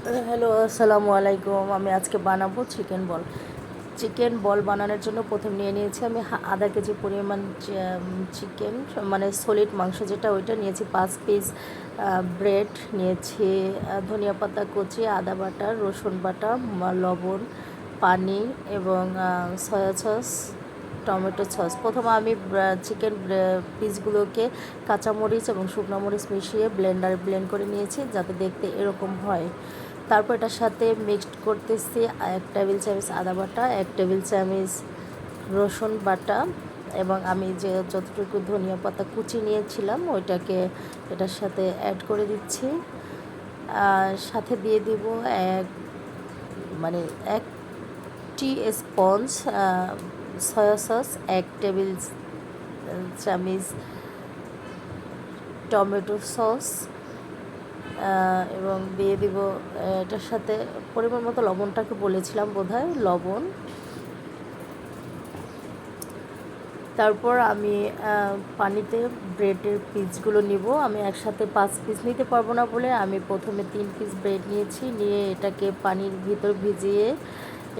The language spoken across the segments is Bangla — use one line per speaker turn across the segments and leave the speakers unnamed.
হ্যালো, আসসালামু আলাইকুম। আমি আজকে বানাবো চিকেন বল। চিকেন বল বানানোর জন্য প্রথম নিয়ে নিয়েছি আমি আধা কেজি পরিমাণ চিকেন, মানে সলিড মাংস যেটা, ওইটা নিয়েছি 5 পিস। ব্রেড নিয়েছি, ধনিয়া পাতা কুচি, আদা বাটা, রসুন বাটা, লবণ, পানি এবং সয়া সস, টমেটো সস। প্রথমে আমি চিকেন পিসগুলোকে কাঁচামরিচ এবং শুকনো মরিচ মিশিয়ে ব্লেন্ডারে ব্লেন্ড করে নিয়েছি, যাতে দেখতে এরকম হয়। তারপর এটার সাথে মিক্সড করতেছি 1 টেবিল চামচ আদা বাটা, 1 টেবিল চামচ রসুন বাটা, এবং আমি যে যতটুকু ধনিয়া পাতা কুচি নিয়েছিলাম ওইটাকে এটার সাথে অ্যাড করে দিচ্ছি। সাথে দিয়ে দিব এক মানে 1 টি স্পঞ্জ সয়া সস, 1 টেবিল চামচ টমেটো সস, এবং দিয়ে দিব এটার সাথে পরিমাণ মতো লবণটাকে বলেছিলাম বোধহয়, লবণ। তারপর আমি পানিতে ব্রেডের পিসগুলো নিব। আমি একসাথে 5 পিস নিতে পারবো না বলে আমি প্রথমে 3 পিস ব্রেড নিয়েছি, নিয়ে এটাকে পানির ভিতর ভিজিয়ে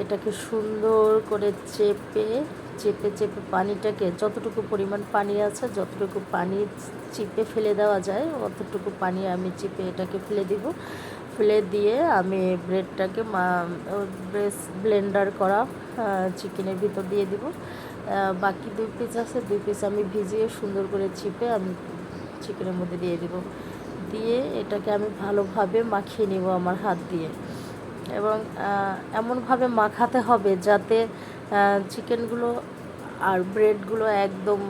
এটাকে সুন্দর করে চেপে চেপে চেপে পানিটাকে, যতটুকু পরিমাণ পানি আছে যতটুকু পানি চিপে ফেলে দেওয়া যায় অতটুকু পানি আমি চিপে এটাকে ফেলে দিব। ফেলে দিয়ে আমি ব্রেডটাকে ব্লেন্ডার করা চিকেনের ভিতর দিয়ে দিব। বাকি 2 পিস আছে, 2 পিস আমি ভিজিয়ে সুন্দর করে চিপে আমি চিকেনের মধ্যে দিয়ে দিব। দিয়ে এটাকে আমি ভালোভাবে মাখিয়ে নিব আমার হাত দিয়ে, এবং এমনভাবে মাখাতে হবে যাতে চিকেনগুলো আর ব্রেডগুলো একদম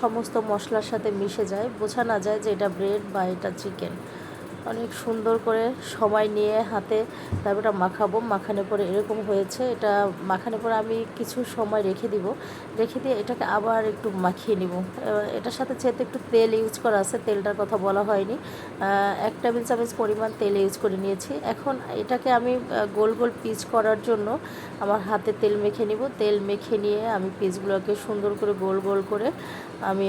সমস্ত মশলার সাথে মিশে যায়, বোঝা না যায় যে এটা ব্রেড বা এটা চিকেন। অনেক সুন্দর করে সময় নিয়ে হাতে তারপর এটা মাখাবো। মাখানোর পরে এরকম হয়েছে। এটা মাখানোর পরে আমি কিছু সময় রেখে দিব, রেখে দিয়ে এটাকে আবার একটু মাখিয়ে নিব। এটার সাথে যেহেতু একটু তেল ইউজ করা আছে, তেলটার কথা বলা হয়নি, 1 টেবিল চামচ পরিমাণ তেল ইউজ করে নিয়েছি। এখন এটাকে আমি গোল গোল পিস করার জন্য আমার হাতে তেল মেখে নিব। তেল মেখে নিয়ে আমি পিসগুলোকে সুন্দর করে গোল গোল করে আমি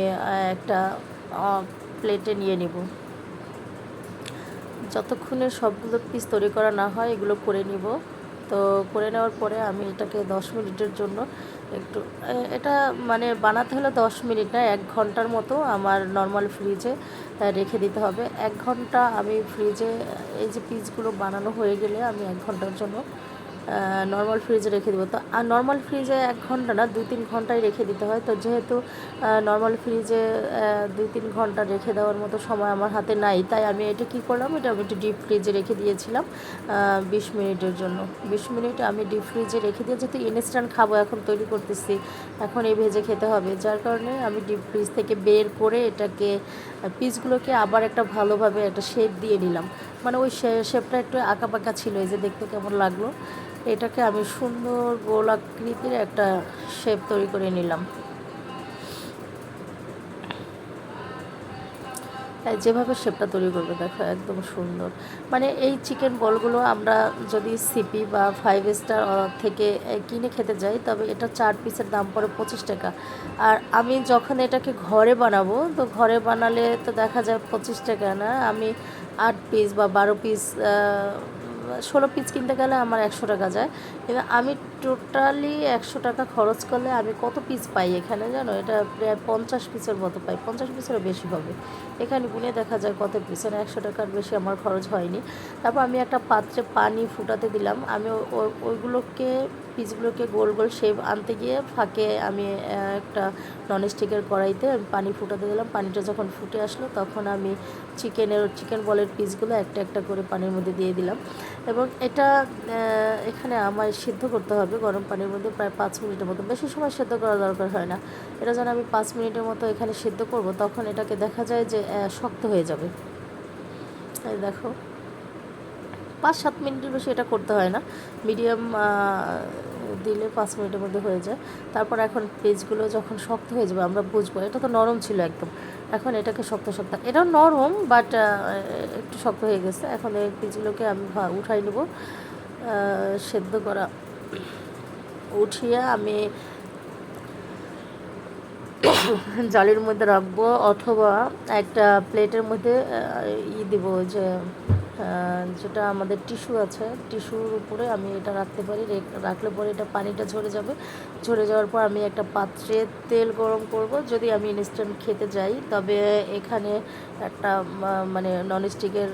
একটা প্লেটে নিয়ে নিব। যতক্ষণে সবগুলো পিস তৈরি করা না হয় এগুলো করে নিব। তো করে নেওয়ার পরে আমি এটাকে 10 মিনিটের জন্য একটু এটা মানে বানাতে হলে 10 মিনিট না, 1 ঘন্টার মতো আমার নর্মাল ফ্রিজে রেখে দিতে হবে। 1 ঘন্টা আমি ফ্রিজে, এই যে পিসগুলো বানানো হয়ে গেলে আমি 1 ঘন্টার জন্য নর্মাল ফ্রিজে রেখে দেবো। তো আর নর্মাল ফ্রিজে 1 ঘন্টা না, 2-3 ঘন্টায় রেখে দিতে হয়। তো যেহেতু নর্মাল ফ্রিজে 2-3 ঘন্টা রেখে দেওয়ার মতো সময় আমার হাতে নাই, তাই আমি এটা কী করলাম, এটা আমি একটু ডিপ ফ্রিজে রেখে দিয়েছিলাম 20 মিনিটের জন্য। 20 মিনিট আমি ডিপ ফ্রিজে রেখে দিয়ে, যেহেতু ইনস্ট্যান্ট খাবো এখন তৈরি করতেছি, এখন এই ভেজে খেতে হবে, যার কারণে আমি ডিপ ফ্রিজ থেকে বের করে এটাকে পিসগুলোকে আবার একটা ভালোভাবে একটা শেপ দিয়ে নিলাম। মানে ওই শেপটা একটু আঁকাবাঁকা ছিল, এই যে দেখতে কেমন লাগলো। এটাকে আমি সুন্দর গোলাকৃতির একটা শেপ তৈরি করে নিলাম। যেভাবে শেপটা তৈরি করবে দেখো একদম সুন্দর। মানে এই চিকেন বলগুলো আমরা যদি সিপি বা 5 স্টার থেকে কিনে খেতে যাই, তবে এটা 4 পিসের দাম পড়ে 25 টাকা। আর আমি যখন এটাকে ঘরে বানাবো, তো ঘরে বানালে তো দেখা যায় 25 টাকা না, আমি 8 পিস বা 12 পিস, 16 পিস কিনতে গেলে আমার 100 টাকা যায়। কিন্তু আমি টোটালি 100 টাকা খরচ করলে আমি কত পিস পাই এখানে জানো, এটা প্রায় 50 পিসের মতো পাই, 50 পিসেরও বেশি হবে। এখানে গুনে দেখা যায় কত পিস, 100 টাকার বেশি আমার খরচ হয়নি। তারপর আমি একটা পাত্রে পানি ফুটাতে দিলাম। আমি ওইগুলোকে পিসগুলোকে গোল গোল শেপ আনতে গিয়ে ফাঁকে আমি একটা ননস্টিকের কড়াইতে আমি পানি ফুটাতে দিলাম। পানিটা যখন ফুটে আসলো তখন আমি চিকেন বলের পিসগুলো একটা একটা করে পানির মধ্যে দিয়ে দিলাম, এবং এটা এখানে আমায় সিদ্ধ করতে হবে গরম পানির মধ্যে প্রায় 5 মিনিটের মতো। বেশি সময় সিদ্ধ করা দরকার হয় না। এটা যেন আমি 5 মিনিটের মতো এখানে সিদ্ধ করব, তখন এটাকে দেখা যায় যে শক্ত হয়ে যাবে। এই দেখো 5-7 মিনিটের বেশি এটা করতে হয় না, মিডিয়াম দিলে 5 মিনিটের মধ্যে হয়ে যায়। তারপর এখন পেজগুলো যখন শক্ত হয়ে যাবে আমরা বুঝবো। এটা তো নরম ছিল একদম, এখন এটাকে শক্ত শক্ত, এটাও নরম বাট একটু শক্ত হয়ে গেছে। এখন এই পিসগুলোকে আমি উঠাই নেব, সেদ্ধ করা উঠিয়ে আমি জালির মধ্যে রাখবো, অথবা একটা প্লেটের মধ্যে দেবো, যে যেটা আমাদের টিস্যু আছে, টিস্যুর উপরে আমি এটা রাখতে পারি। রাখলে পরে এটা পানিটা ঝরে যাবে। ঝরে যাওয়ার পর আমি একটা পাত্রে তেল গরম করব। যদি আমি ইনস্ট্যান্ট খেতে যাই তবে এখানে একটা মানে ননস্টিকের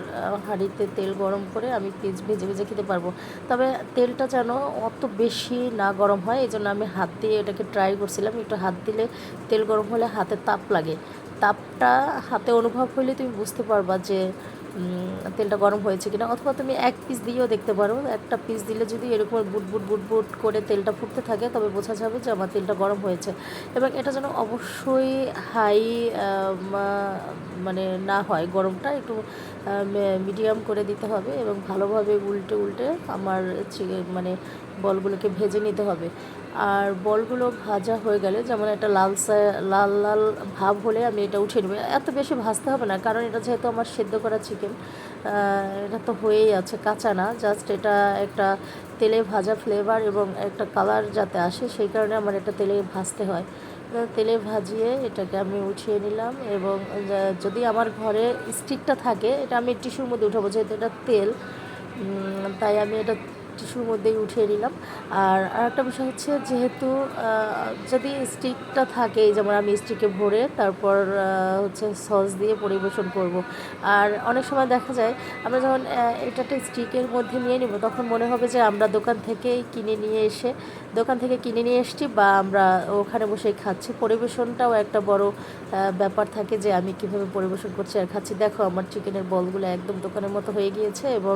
হাঁড়িতে তেল গরম করে আমি পিস ভেজে ভেজে খেতে পারবো। তবে তেলটা যেন অত বেশি না গরম হয়, এই জন্য আমি হাত দিয়ে এটাকে ট্রাই করছিলাম। একটু হাত দিলে তেল গরম হলে হাতে তাপ লাগে। তাপটা হাতে অনুভব হলে তুমি বুঝতে পারবা যে তেলটা গরম হয়েছে কিনা। অথবা তুমি এক পিস দিয়েও দেখতে পারো। একটা পিস দিলে যদি এরকম বুট বুট বুট বুট করে তেলটা ফুটতে থাকে তবে বোঝা যাবে যে আমার তেলটা গরম হয়েছে। এবং এটা যেন অবশ্যই হাই মানে না হয়, গরমটা একটু মিডিয়াম করে দিতে হবে এবং ভালোভাবে উল্টে উল্টে আমার মানে বলগুলোকে ভেজে নিতে হবে। আর বলগুলো ভাজা হয়ে গেলে যেমন একটা লাল লাল ভাব হলে আমি এটা উঠিয়ে নেব। এত বেশি ভাজতে হবে না, কারণ এটা যেহেতু আমার সেদ্ধ করা চিকেন, এটা তো হয়েই আছে, কাঁচা না। জাস্ট এটা একটা তেলে ভাজা ফ্লেভার এবং একটা কালার যাতে আসে সেই কারণে আমার এটা তেলে ভাজতে হয়। তেলে ভাজিয়ে এটাকে আমি উঠিয়ে নিলাম। এবং যদি আমার ঘরে স্টিকটা থাকে এটা আমি টিস্যুর মধ্যে উঠাবো, যেহেতু এটা তেল, তাই আমি এটা টিস্যুর মধ্যেই উঠিয়ে নিলাম। আর আরেকটা বিষয় হচ্ছে, যেহেতু যদি স্টিকটা থাকে, যেমন আমি স্টিকে ভরে তারপর হচ্ছে সস দিয়ে পরিবেশন করব। আর অনেক সময় দেখা যায় আমরা যখন এটাতে স্টিকের মধ্যে নিয়ে নিব তখন মনে হবে যে আমরা দোকান থেকে কিনে নিয়ে এসেছি বা আমরা ওখানে বসেই খাচ্ছি। পরিবেশনটাও একটা বড় ব্যাপার থাকে যে আমি কীভাবে পরিবেশন করছি আর খাচ্ছি। দেখো আমার চিকেনের বলগুলো একদম দোকানের মতো হয়ে গিয়েছে এবং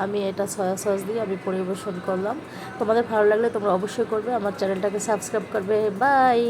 আমি এটা সয়া সস দিয়ে আমি পরিবেশন করলাম। তোমাদের ভালো লাগলে তোমরা অবশ্যই করবে, আমার চ্যানেলটাকে সাবস্ক্রাইব করবে। বাই।